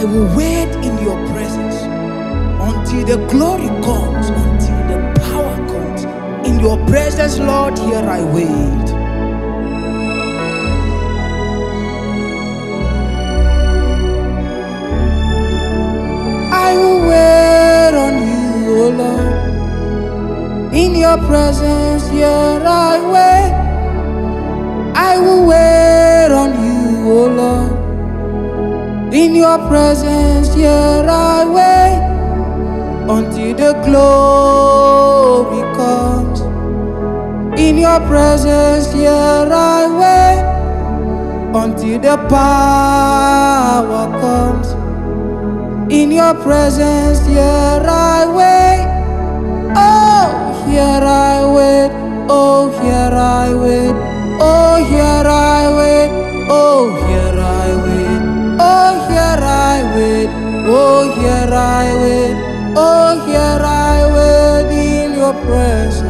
I will wait in your presence until the glory comes, until the power comes. In your presence, Lord, here I wait. I will wait on you, O Lord. In your presence, here I wait. I will wait on you, O Lord. In your presence, here I wait until the glory comes. In your presence, here I wait until the power comes. In your presence, here I wait. Oh, here I wait. Oh, here I wait. Oh, here I wait. Oh, here I wait. Oh, here I wait. Oh, here I wait. Oh, here I wait in your presence.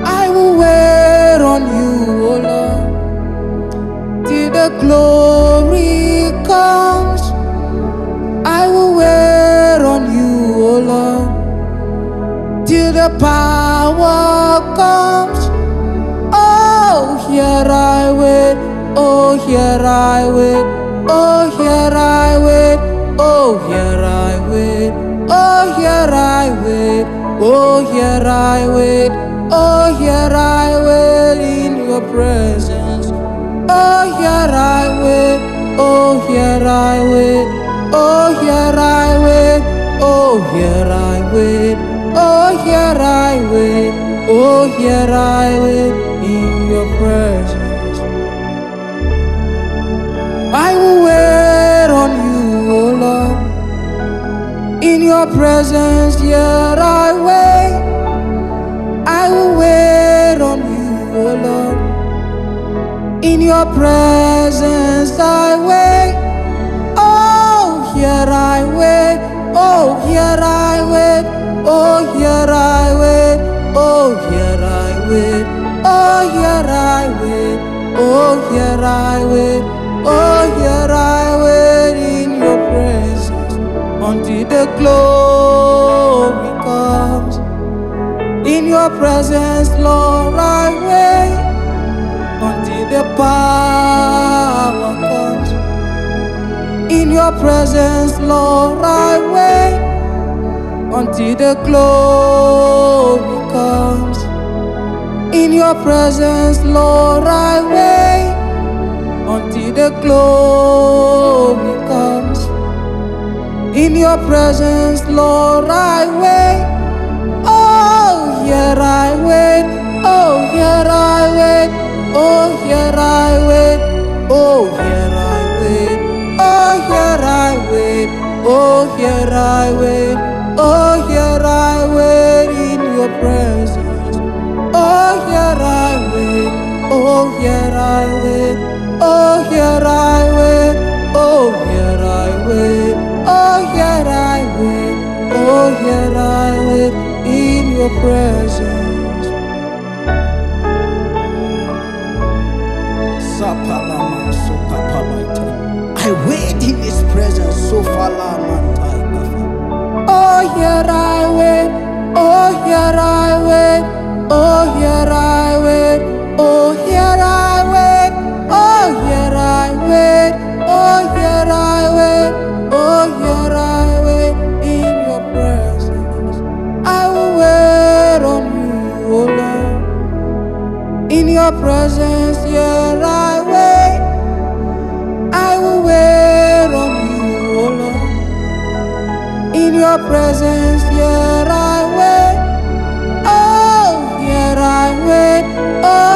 I will wait on you, O Lord, till the glory comes. I will wait on you, O Lord, till the power comes. Oh, here I wait. Oh, here I wait. Oh, here I wait. Oh, here I wait. Oh, here I wait. Oh, here I wait. Oh, here I wait in your presence. Oh, here I wait. Oh, here I wait. Oh, here I wait. Oh, here I wait. Oh, here I wait. Oh, here I wait in your presence. I will wait on you, O Lord. In your presence, here I wait. I will wait on you, O Lord. In your presence, I wait. Oh, here I wait. Oh, here I wait. Oh, here I wait. Oh, here I wait. Oh, here I wait. Oh, here I wait. Oh, here I wait in your presence until the glory comes. In your presence, Lord, I wait until the power comes. In your presence, Lord, I wait until the glory comes. In your presence, Lord, I wait until the glory comes. In your presence, Lord, I wait. Oh, here I wait. Oh, here I wait. Oh, here I wait. Oh, here I wait. Oh, here I wait. Oh, here I wait. Oh, here I wait in your presence. Oh, here I wait. Oh, here I wait. Oh, here I wait. Oh, here I wait. Oh, here I wait. Oh, here I wait in your presence. I wait in his presence. So far, oh, here I wait. Oh, here I wait. Oh, here I wait. Oh, here I wait. Oh, here I wait. Oh, here I wait. Oh, here I wait in your presence. I will wait on you, O Lord. In your presence, here I wait. I will wait on you, O Lord. In your presence, here I wait. Oh, here I wait. Oh,